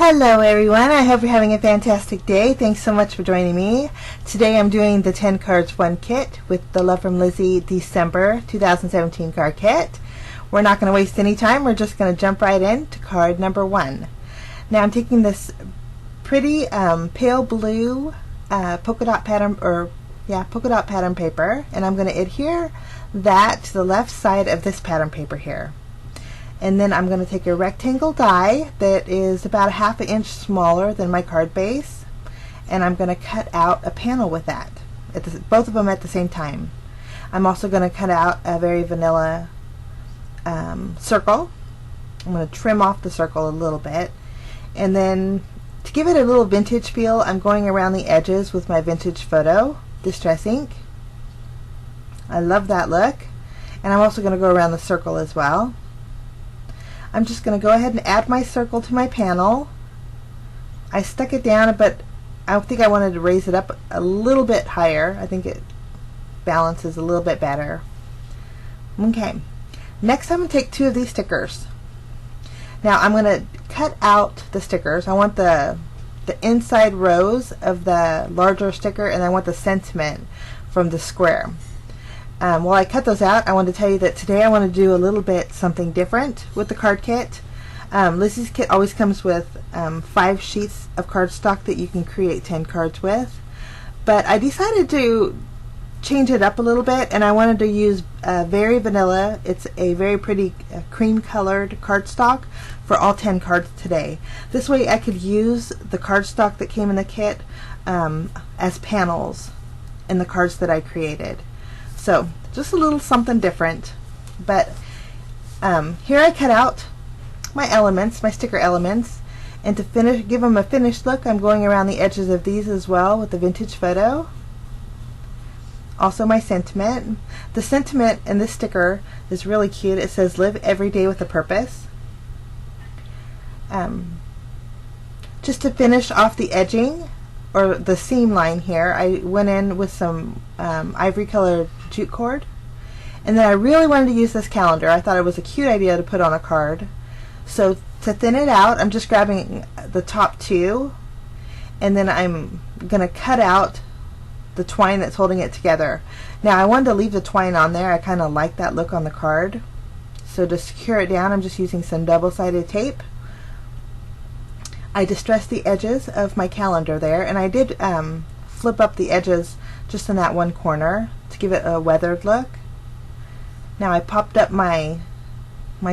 Hello everyone, I hope you're having a fantastic day. Thanks so much for joining me. Today I'm doing the 10 cards 1 kit with the Love from Lizi December 2017 card kit. We're not going to waste any time, we're just going to jump right into card number 1. Now I'm taking this pretty pale blue polka dot pattern paper, and I'm going to adhere that to the left side of this pattern paper here. And then I'm going to take a rectangle die that is about a ½ inch smaller than my card base, and I'm going to cut out a panel with that, both of them at the same time. I'm also going to cut out a very vanilla circle. I'm going to trim off the circle a little bit, and then to give it a little vintage feel, I'm going around the edges with my vintage photo distress ink. I love that look, and I'm also going to go around the circle as well. I'm just going to go ahead and add my circle to my panel. I stuck it down, but I think I wanted to raise it up a little bit higher. I think it balances a little bit better. Okay, next I'm going to take 2 of these stickers. Now I'm going to cut out the stickers. I want the inside rows of the larger sticker, and I want the sentiment from the square. While I cut those out, I want to tell you that today I want to do a little bit something different with the card kit. Lizi's kit always comes with 5 sheets of cardstock that you can create 10 cards with, but I decided to change it up a little bit, and I wanted to use very vanilla. It's a very pretty cream colored cardstock for all 10 cards today. This way I could use the cardstock that came in the kit as panels in the cards that I created. So just a little something different, but here I cut out my elements, my sticker elements, and to give them a finished look, I'm going around the edges of these as well with the vintage photo. Also my sentiment. The sentiment in this sticker is really cute. It says live every day with a purpose. Just to finish off the edging or the seam line here, I went in with some ivory colored jute cord, and then I really wanted to use this calendar. I thought it was a cute idea to put on a card. So to thin it out, I'm just grabbing the top 2, and then I'm going to cut out the twine that's holding it together. Now I wanted to leave the twine on there. I kind of like that look on the card. So to secure it down, I'm just using some double-sided tape. I distressed the edges of my calendar there, and I did flip up the edges just in that one corner to give it a weathered look. Now I popped up my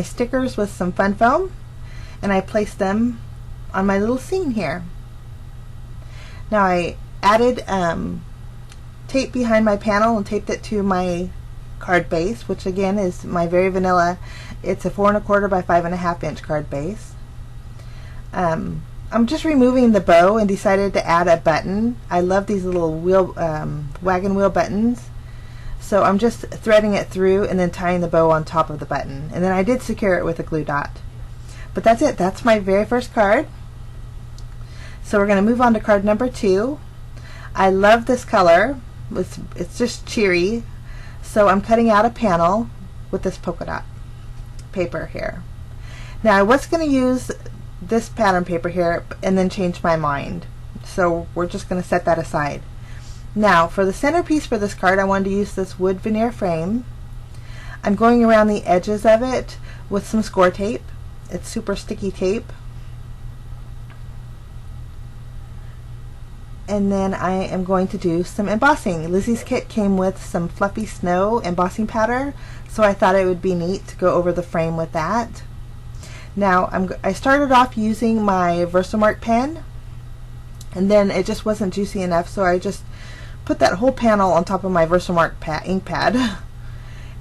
stickers with some fun foam, and I placed them on my little scene here. Now I added tape behind my panel and taped it to my card base, which again is my very vanilla. It's a 4 1/4 by 5 1/2 inch card base. I'm just removing the bow and decided to add a button. I love these little wagon wheel buttons. So I'm just threading it through and then tying the bow on top of the button. And then I did secure it with a glue dot. But that's it. That's my very first card. So we're going to move on to card number 2. I love this color. It's just cheery. So I'm cutting out a panel with this polka dot paper here. Now I was going to use this pattern paper here and then change my mind, so we're just going to set that aside. Now for the centerpiece for this card, I wanted to use this wood veneer frame. I'm going around the edges of it with some score tape. It's super sticky tape, and then I am going to do some embossing. Lizi's kit came with some fluffy snow embossing powder, so I thought it would be neat to go over the frame with that. Now I started off using my Versamark pen, and then it just wasn't juicy enough, so I just put that whole panel on top of my Versamark ink pad,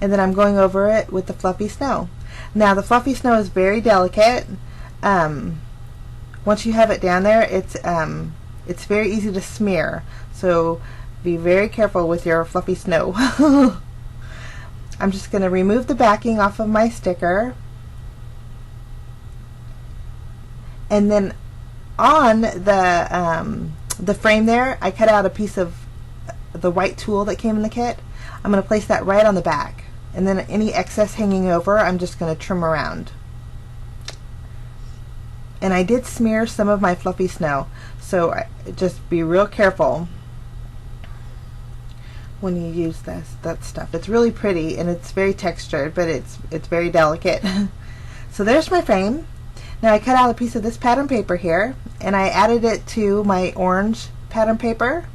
and then I'm going over it with the fluffy snow. Now the fluffy snow is very delicate. Once you have it down there, it's very easy to smear, so be very careful with your fluffy snow. I'm just going to remove the backing off of my sticker. And then on the frame there, I cut out a piece of the white tulle that came in the kit. I'm going to place that right on the back, and then any excess hanging over, I'm just going to trim around. And I did smear some of my fluffy snow, so just be real careful when you use that stuff. It's really pretty and it's very textured, but it's very delicate. So there's my frame. Now I cut out a piece of this pattern paper here, and I added it to my orange pattern paper,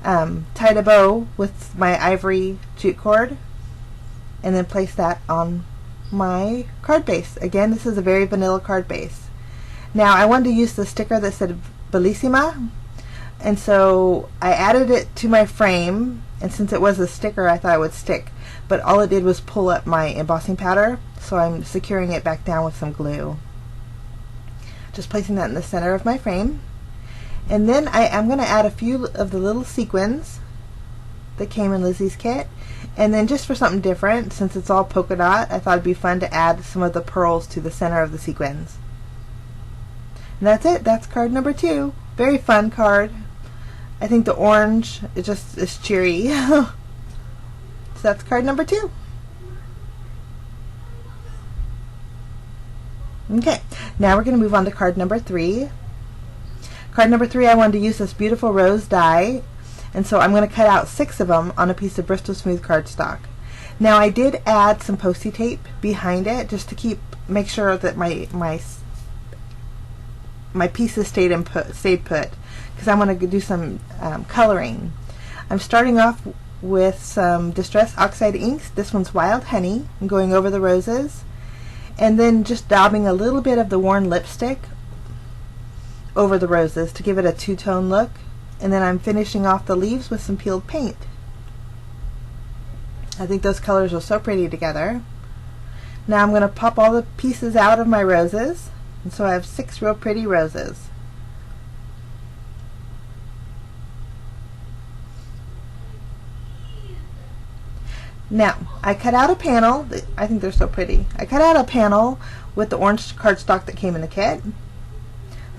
tied a bow with my ivory jute cord, and then placed that on my card base. Again, this is a very vanilla card base. Now I wanted to use the sticker that said Bellissima, and so I added it to my frame, and since it was a sticker I thought it would stick, but all it did was pull up my embossing powder, so I'm securing it back down with some glue. Just placing that in the center of my frame. And then I'm going to add a few of the little sequins that came in Lizi's kit. And then just for something different, since it's all polka dot, I thought it'd be fun to add some of the pearls to the center of the sequins. And that's it. That's card number 2. Very fun card. I think the orange is cheery. So that's card number 2. Okay, now we're going to move on to card number 3. Card number 3, I wanted to use this beautiful rose die, and so I'm going to cut out 6 of them on a piece of Bristol Smooth cardstock. Now I did add some Post-it tape behind it just to make sure that my pieces stayed put, because I want to do some coloring. I'm starting off with some Distress Oxide inks. This one's Wild Honey. I'm going over the roses, and then just daubing a little bit of the worn lipstick over the roses to give it a two-tone look, and then I'm finishing off the leaves with some peeled paint. I think those colors are so pretty together. Now I'm going to pop all the pieces out of my roses, and so I have 6 real pretty roses. Now, I cut out a panel. I think they're so pretty. I cut out a panel with the orange cardstock that came in the kit.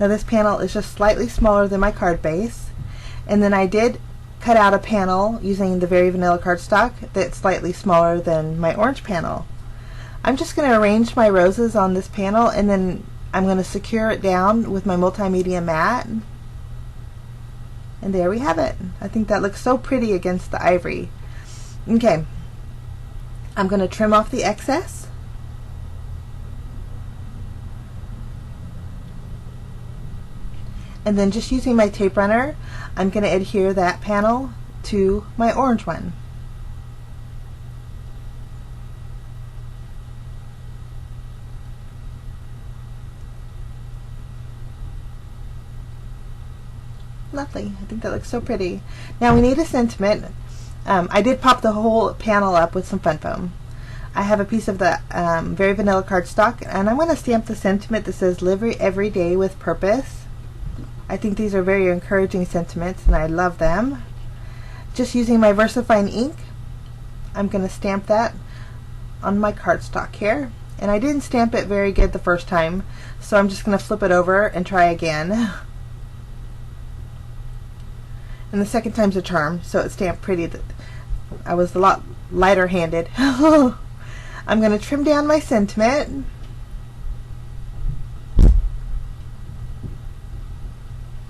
Now this panel is just slightly smaller than my card base. And then I did cut out a panel using the Very Vanilla cardstock that's slightly smaller than my orange panel. I'm just going to arrange my roses on this panel, and then I'm going to secure it down with my multimedia mat. And there we have it. I think that looks so pretty against the ivory. Okay. I'm going to trim off the excess. And then just using my tape runner, I'm going to adhere that panel to my orange one. Lovely. I think that looks so pretty. Now we need a sentiment. I did pop the whole panel up with some fun foam. I have a piece of the Very Vanilla cardstock, and I'm going to stamp the sentiment that says "Live every day with purpose." I think these are very encouraging sentiments, and I love them. Just using my VersaFine ink, I'm going to stamp that on my cardstock here. And I didn't stamp it very good the first time, so I'm just going to flip it over and try again. And the second time's a charm, so it stamped pretty. I was a lot lighter handed. I'm going to trim down my sentiment.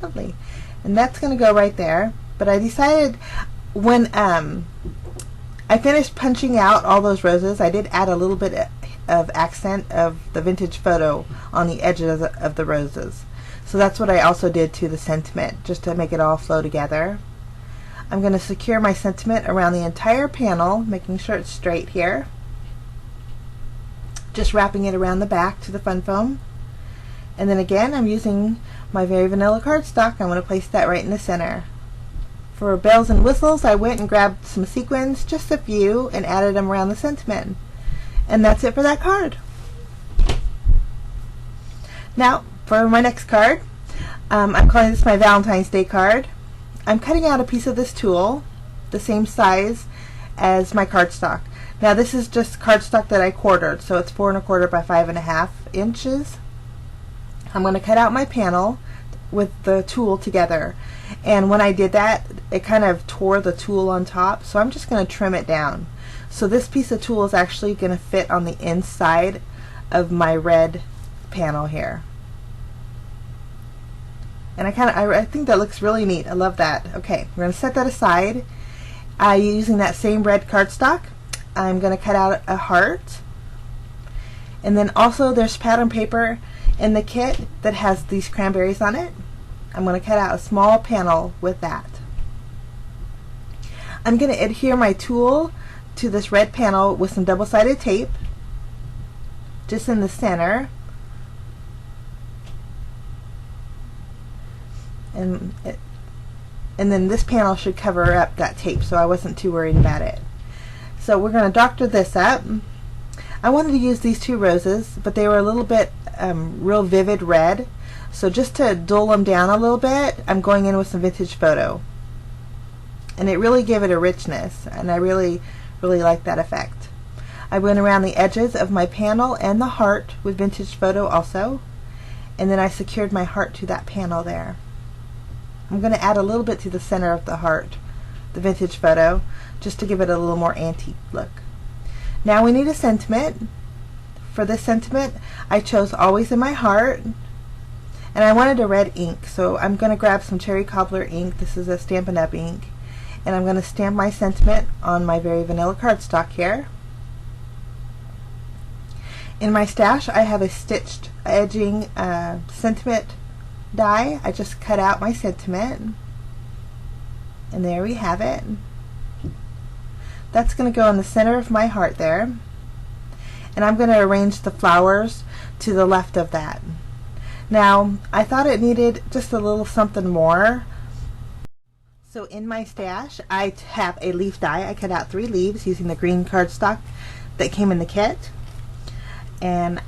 Lovely. And that's going to go right there. But I decided when I finished punching out all those roses, I did add a little bit of accent of the vintage photo on the edges of the roses. So that's what I also did to the sentiment, just to make it all flow together. I'm going to secure my sentiment around the entire panel, making sure it's straight here. Just wrapping it around the back to the fun foam. And then again, I'm using my Very Vanilla cardstock. I'm going to place that right in the center. For bells and whistles, I went and grabbed some sequins, just a few, and added them around the sentiment. And that's it for that card. Now, for my next card, I'm calling this my Valentine's Day card. I'm cutting out a piece of this tulle, the same size as my cardstock. Now this is just cardstock that I quartered, so it's 4 1/4 by 5.5 inches. I'm going to cut out my panel with the tulle together, and when I did that, it kind of tore the tulle on top, so I'm just going to trim it down. So this piece of tulle is actually going to fit on the inside of my red panel here. And I think that looks really neat. I love that. Okay, we're going to set that aside. Using that same red cardstock, I'm going to cut out a heart. And then also there's pattern paper in the kit that has these cranberries on it. I'm going to cut out a small panel with that. I'm going to adhere my tool to this red panel with some double-sided tape, just in the center. And then this panel should cover up that tape, so I wasn't too worried about it. So we're going to doctor this up. I wanted to use these two roses, but they were a little bit real vivid red. So just to dull them down a little bit, I'm going in with some vintage photo. And it really gave it a richness, and I really like that effect. I went around the edges of my panel and the heart with vintage photo also, and then I secured my heart to that panel there. I'm going to add a little bit to the center of the heart, the vintage photo, just to give it a little more antique look. Now we need a sentiment. For this sentiment, I chose Always in My Heart, and I wanted a red ink, so I'm going to grab some cherry cobbler ink. This is a Stampin' Up! Ink, and I'm going to stamp my sentiment on my very vanilla cardstock here. In my stash, I have a stitched edging sentiment die. I just cut out my sentiment, and there we have it. That's going to go in the center of my heart there, and I'm going to arrange the flowers to the left of that. Now I thought it needed just a little something more, so in my stash I have a leaf die. I cut out 3 leaves using the green cardstock that came in the kit, and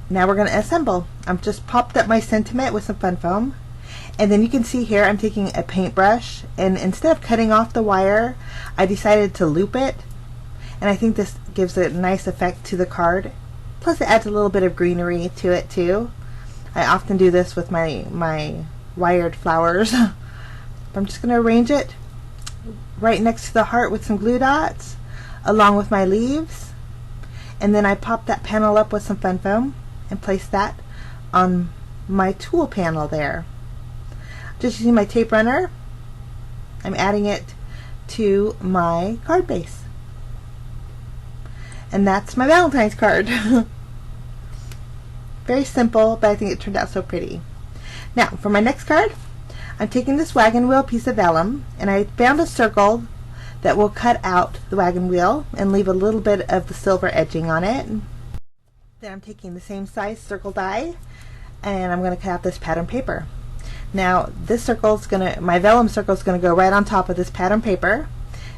now we're going to assemble. I've just popped up my sentiment with some fun foam, and then you can see here I'm taking a paintbrush, and instead of cutting off the wire, I decided to loop it, and I think this gives a nice effect to the card. Plus it adds a little bit of greenery to it too. I often do this with my wired flowers. I'm just going to arrange it right next to the heart with some glue dots along with my leaves, and then I pop that panel up with some fun foam and place that on my tool panel there. Just using my tape runner, I'm adding it to my card base. And that's my Valentine's card. Very simple, but I think it turned out so pretty. Now, for my next card, I'm taking this wagon wheel piece of vellum, and I found a circle that will cut out the wagon wheel and leave a little bit of the silver edging on it. Then I'm taking the same size circle die, and I'm going to cut out this pattern paper. Now, this my vellum circle is going to go right on top of this pattern paper,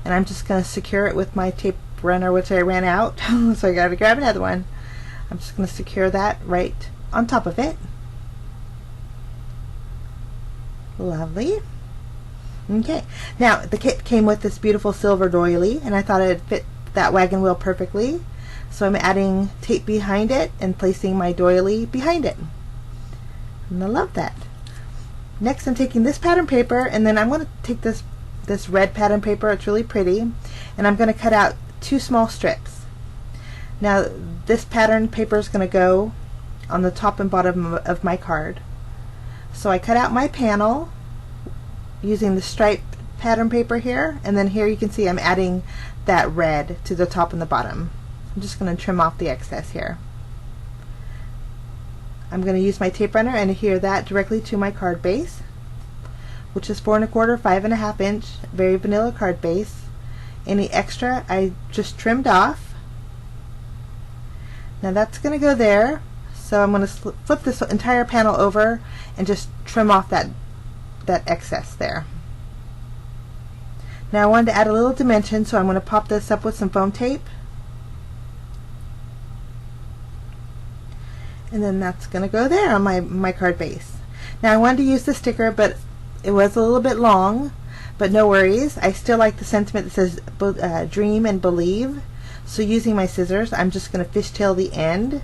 and I'm just going to secure it with my tape runner, which I ran out, so I got to grab another one. I'm just going to secure that right on top of it. Lovely. Okay, now the kit came with this beautiful silver doily, and I thought it'd fit that wagon wheel perfectly, so I'm adding tape behind it and placing my doily behind it, and I love that. Next, I'm taking this pattern paper, and then I'm going to take this red pattern paper. It's really pretty, and I'm going to cut out 2 small strips. Now this pattern paper is going to go on the top and bottom of my card. So I cut out my panel using the striped pattern paper here, and then here you can see I'm adding that red to the top and the bottom. I'm just going to trim off the excess here. I'm going to use my tape runner and adhere that directly to my card base, which is 4 1/4, 5 1/2 inch, very vanilla card base. Any extra I just trimmed off. Now that's going to go there, so I'm going to flip this entire panel over and just trim off that excess there. Now I wanted to add a little dimension, so I'm going to pop this up with some foam tape, and then that's going to go there on my card base. Now I wanted to use the sticker, but it was a little bit long, but no worries. I still like the sentiment that says dream and believe. So using my scissors, I'm just going to fishtail the end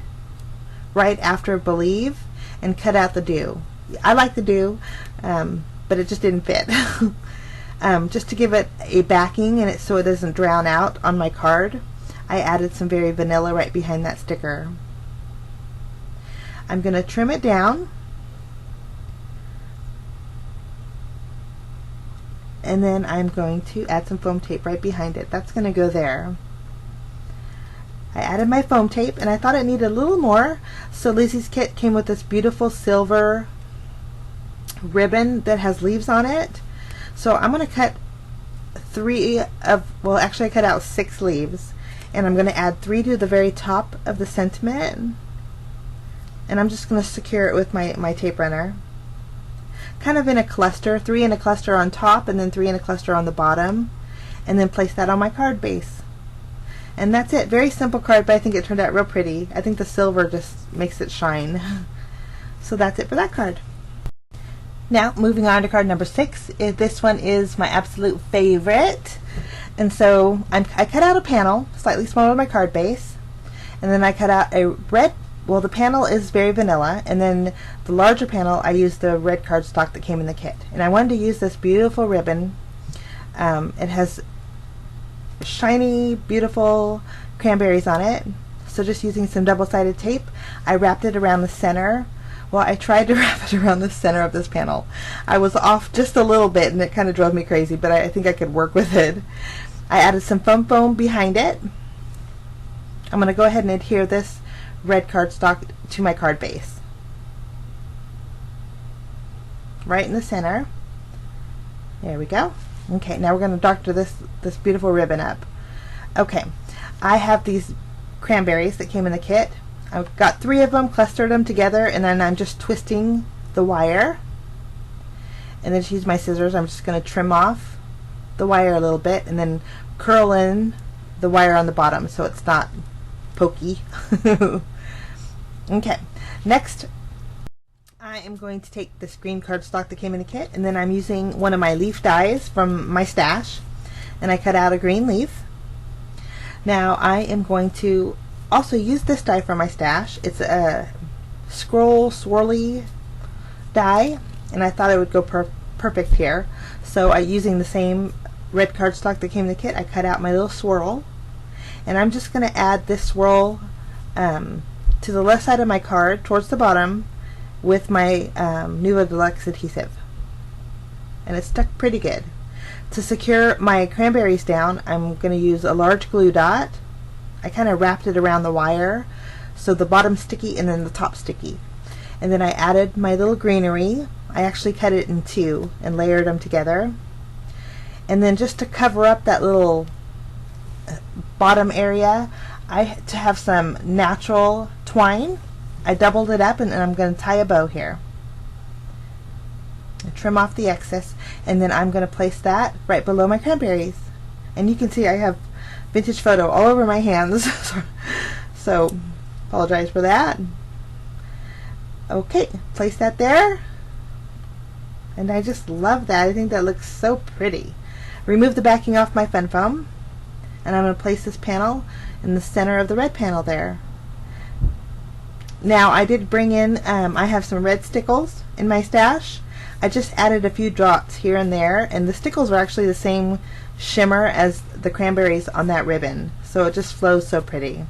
right after believe and cut out the do. I like the do, but it just didn't fit. Just to give it a backing and so it doesn't drown out on my card, I added some very vanilla right behind that sticker. I'm going to trim it down and then I'm going to add some foam tape right behind it. That's going to go there. I added my foam tape, and I thought it needed a little more, so Lizi's kit came with this beautiful silver ribbon that has leaves on it. So I'm going to cut I cut out 6 leaves, and I'm going to add 3 to the very top of the sentiment, and I'm just going to secure it with my tape runner, kind of in a cluster, 3 in a cluster on top and then 3 in a cluster on the bottom, and then place that on my card base. And that's it. Very simple card, but I think it turned out real pretty. I think the silver just makes it shine. So that's it for that card. Now, moving on to card number 6. This one is my absolute favorite. And so I cut out a panel, slightly smaller than my card base. And then I cut out a red, well, the panel is very vanilla. And then the larger panel, I used the red cardstock that came in the kit. And I wanted to use this beautiful ribbon. It has shiny, beautiful cranberries on it. So just using some double-sided tape, I wrapped it around the center. Well, I tried to wrap it around the center of this panel. I was off just a little bit, and it kind of drove me crazy, but I think I could work with it. I added some foam behind it. I'm going to go ahead and adhere this red cardstock to my card base. Right in the center. There we go. Okay, now we're going to doctor this beautiful ribbon up. Okay, I have these cranberries that came in the kit. I've got 3 of them, clustered them together, and then I'm just twisting the wire. And then to use my scissors, I'm just going to trim off the wire a little bit and then curl in the wire on the bottom so it's not pokey. Okay, next I am going to take this green cardstock that came in the kit, and then I'm using one of my leaf dies from my stash, and I cut out a green leaf. Now I am going to also use this die from my stash. It's a scroll swirly die, and I thought it would go perfect here. So using the same red cardstock that came in the kit, I cut out my little swirl, and I'm just going to add this swirl to the left side of my card towards the bottom with my Nuva Deluxe adhesive, and it stuck pretty good. To secure my cranberries down, I'm going to use a large glue dot. I kind of wrapped it around the wire so the bottom's sticky and then the top sticky, and then I added my little greenery. I actually cut it in 2 and layered them together, and then just to cover up that little bottom area, to have some natural twine, I doubled it up, and I'm going to tie a bow here. I trim off the excess, and then I'm going to place that right below my cranberries. And you can see I have vintage photo all over my hands, so apologize for that. Okay, place that there, and I just love that. I think that looks so pretty. Remove the backing off my fun foam, and I'm going to place this panel in the center of the red panel there. Now I did bring in, I have some red stickles in my stash. I just added a few dots here and there, and the stickles are actually the same shimmer as the cranberries on that ribbon, so it just flows so pretty.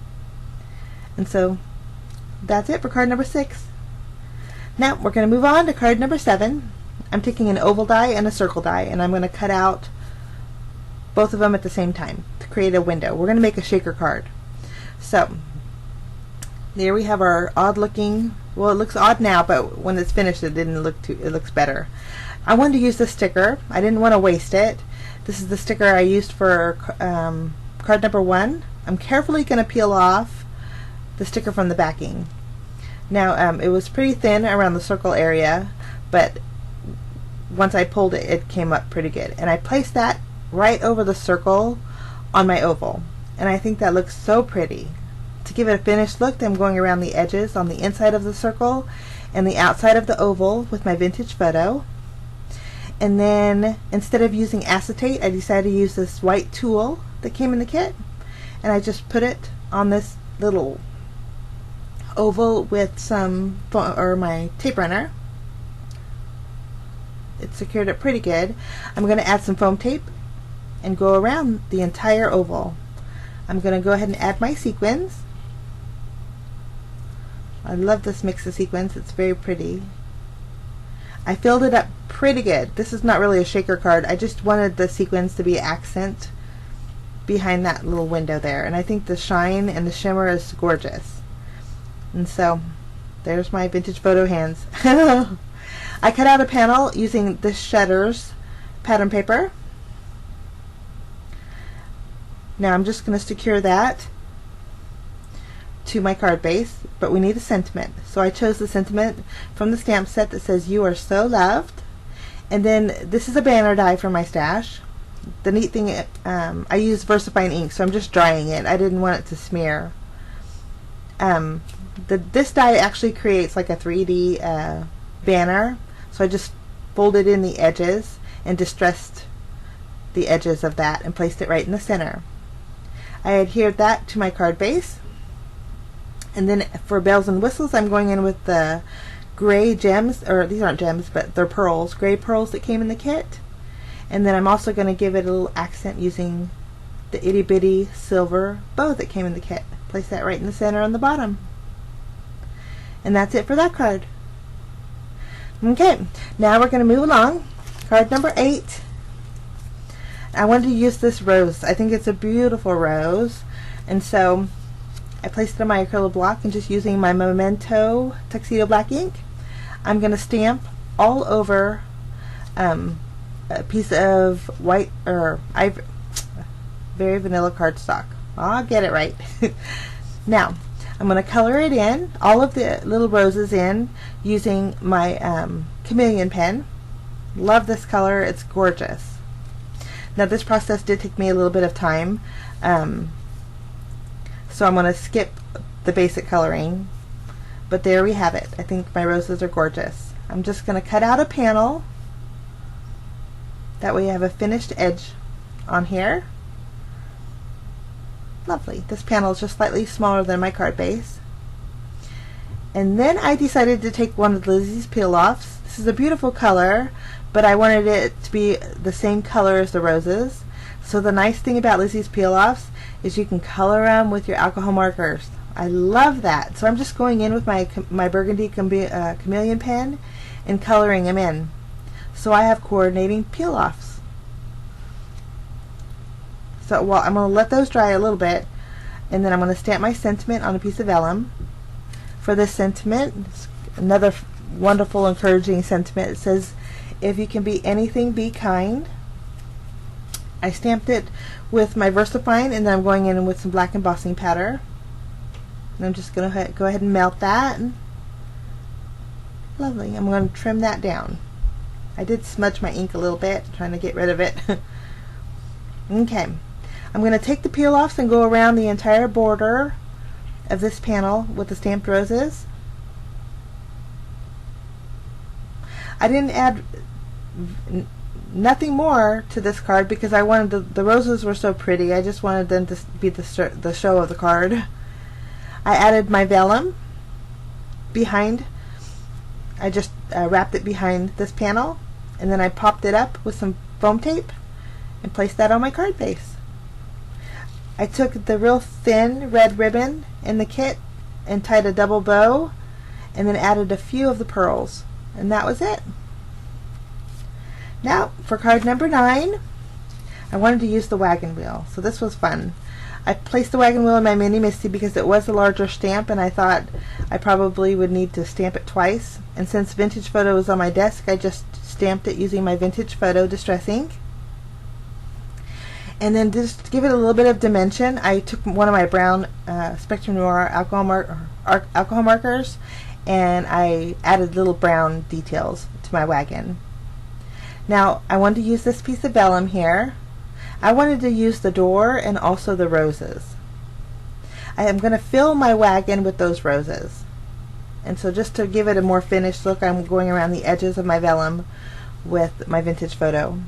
And so that's it for card number 6. Now we're going to move on to card number 7. I'm taking an oval die and a circle die, and I'm going to cut out both of them at the same time to create a window. We're going to make a shaker card. So there we have our odd looking, well, it looks odd now, but when it's finished it didn't look too, it looks better. I wanted to use this sticker. I didn't want to waste it. This is the sticker I used for card number 1. I'm carefully going to peel off the sticker from the backing. Now it was pretty thin around the circle area, but once I pulled it, it came up pretty good. And I placed that right over the circle on my oval, and I think that looks so pretty. To give it a finished look, I'm going around the edges on the inside of the circle and the outside of the oval with my vintage photo. And then instead of using acetate, I decided to use this white tool that came in the kit, and I just put it on this little oval with some my tape runner. It secured it pretty good. I'm going to add some foam tape and go around the entire oval. I'm going to go ahead and add my sequins. I love this mix of sequins. It's very pretty. I filled it up pretty good. This is not really a shaker card. I just wanted the sequins to be accent behind that little window there. And I think the shine and the shimmer is gorgeous. And so, there's my vintage photo hands. I cut out a panel using the Shutters pattern paper. Now I'm just going to secure that to my card base, but we need a sentiment. So I chose the sentiment from the stamp set that says, "You are so loved." And then this is a banner die from my stash. The neat thing, I use VersaFine ink, so I'm just drying it. I didn't want it to smear. This die actually creates like a 3D banner, so I just folded in the edges and distressed the edges of that and placed it right in the center. I adhered that to my card base, and then for bells and whistles I'm going in with the gray gems, or these aren't gems but they're pearls, gray pearls that came in the kit. And then I'm also going to give it a little accent using the itty bitty silver bow that came in the kit. Place that right in the center on the bottom. And that's it for that card. Okay, now we're going to move along. Card number 8. I wanted to use this rose. I think it's a beautiful rose, and so I placed it on my acrylic block, and just using my Memento Tuxedo Black ink, I'm going to stamp all over a piece of white or very vanilla cardstock. I'll get it right. Now I'm going to color it in, all of the little roses in, using my chameleon pen. Love this color, it's gorgeous. Now this process did take me a little bit of time, so I'm going to skip the basic coloring, but there we have it. I think my roses are gorgeous. I'm just going to cut out a panel, that way I have a finished edge on here. Lovely. This panel is just slightly smaller than my card base. And then I decided to take one of Lizi's peel-offs. This is a beautiful color, but I wanted it to be the same color as the roses. So the nice thing about Lizi's peel-offs is you can color them with your alcohol markers. I love that. So I'm just going in with my burgundy chameleon pen and coloring them in. So I have coordinating peel-offs. So well, I'm going to let those dry a little bit, and then I'm going to stamp my sentiment on a piece of vellum. For this sentiment, another wonderful, encouraging sentiment. It says, "If you can be anything, be kind." I stamped it with my VersaFine, and then I'm going in with some black embossing powder. And I'm just going to go ahead and melt that. Lovely. I'm going to trim that down. I did smudge my ink a little bit, trying to get rid of it. Okay. I'm going to take the peel-offs and go around the entire border of this panel with the stamped roses. I didn't add nothing more to this card because I wanted the roses were so pretty. I just wanted them to be the show of the card. I added my vellum behind. I just wrapped it behind this panel, and then I popped it up with some foam tape and placed that on my card base. I took the real thin red ribbon in the kit and tied a double bow, and then added a few of the pearls, and that was it. Now for card number 9, I wanted to use the wagon wheel, so this was fun. I placed the wagon wheel in my Mini Misty because it was a larger stamp, and I thought I probably would need to stamp it twice, and since Vintage Photo was on my desk, I just stamped it using my Vintage Photo Distress ink. And then just to give it a little bit of dimension, I took one of my brown Spectrum Noir alcohol markers, and I added little brown details to my wagon. Now I wanted to use this piece of vellum here. I wanted to use the door and also the roses. I am going to fill my wagon with those roses. And so just to give it a more finished look, I'm going around the edges of my vellum with my Vintage Photo.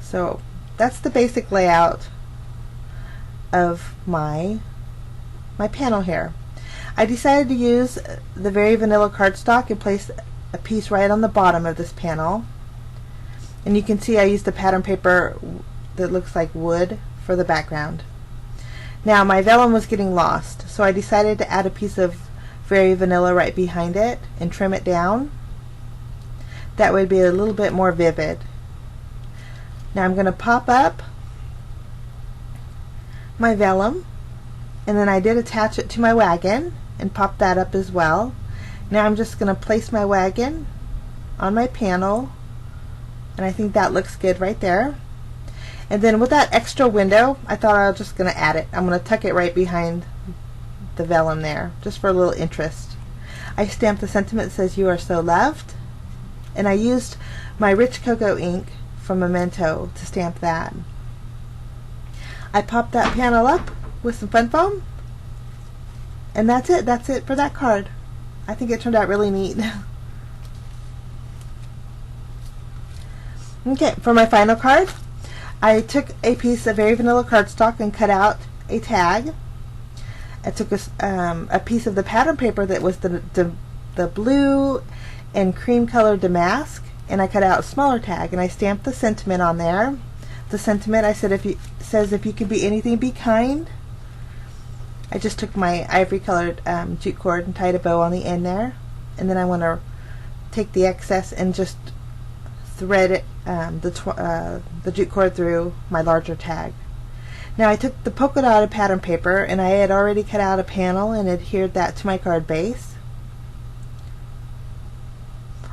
So that's the basic layout of my panel here. I decided to use the very vanilla cardstock and place a piece right on the bottom of this panel. And you can see I used the pattern paper that looks like wood for the background. Now my vellum was getting lost, so I decided to add a piece of very vanilla right behind it and trim it down. That would be a little bit more vivid. Now I'm going to pop up my vellum, and then I did attach it to my wagon and pop that up as well. Now I'm just going to place my wagon on my panel, and I think that looks good right there. And then with that extra window, I thought I was just going to add it. I'm going to tuck it right behind the vellum there, just for a little interest. I stamped the sentiment that says "You are so loved," and I used my rich cocoa ink from Memento to stamp that. I popped that panel up with some fun foam, and that's it. That's it for that card. I think it turned out really neat. Okay, for my final card, I took a piece of very vanilla cardstock and cut out a tag. I took a piece of the pattern paper that was the blue and cream colored damask, and I cut out a smaller tag, and I stamped the sentiment on there. The sentiment, I said, says if you could be anything, be kind. I just took my ivory colored jute cord and tied a bow on the end there, and then I want to take the excess and just thread it, the jute cord through my larger tag. Now I took the polka dotted pattern paper, and I had already cut out a panel and adhered that to my card base.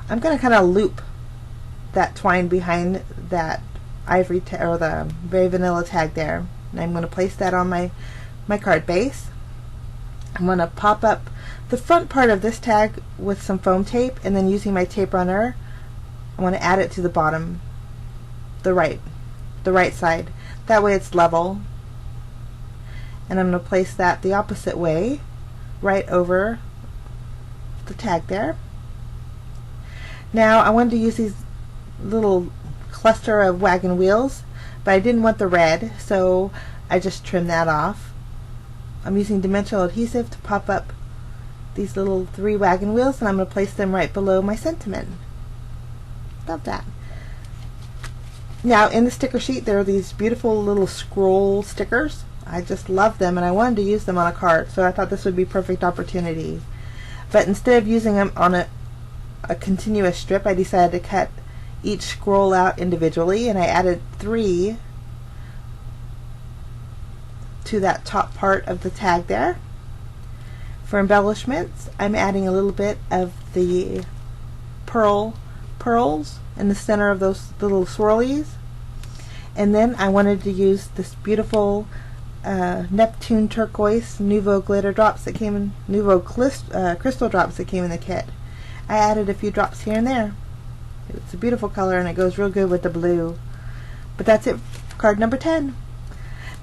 I'm going to kind of loop that twine behind that ivory or the very vanilla tag there, and I'm going to place that on my card base. I'm going to pop up the front part of this tag with some foam tape, and then using my tape runner, I want to add it to the bottom, the right side. That way it's level. And I'm going to place that the opposite way, right over the tag there. Now I wanted to use these little cluster of wagon wheels, but I didn't want the red, so I just trimmed that off. I'm using dimensional adhesive to pop up these little 3 wagon wheels, and I'm going to place them right below my sentiment. Love that. Now in the sticker sheet there are these beautiful little scroll stickers. I just love them, and I wanted to use them on a card, so I thought this would be a perfect opportunity. But instead of using them on a continuous strip, I decided to cut each scroll out individually, and I added 3 to that top part of the tag there. For embellishments, I'm adding a little bit of the pearls in the center of those little swirlies, and then I wanted to use this beautiful Neptune turquoise Nouveau glitter drops that came in crystal drops that came in the kit. I added a few drops here and there. It's a beautiful color, and it goes real good with the blue. But that's it, card number 10.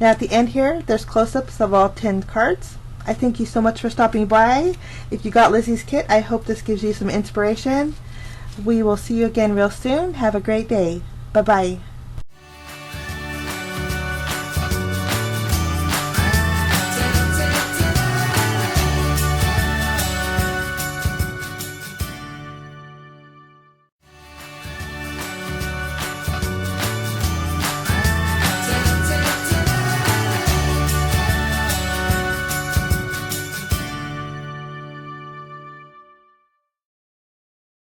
Now at the end here, there's close-ups of all 10 cards. I thank you so much for stopping by. If you got Lizzie's kit, I hope this gives you some inspiration. We will see you again real soon. Have a great day. Bye-bye.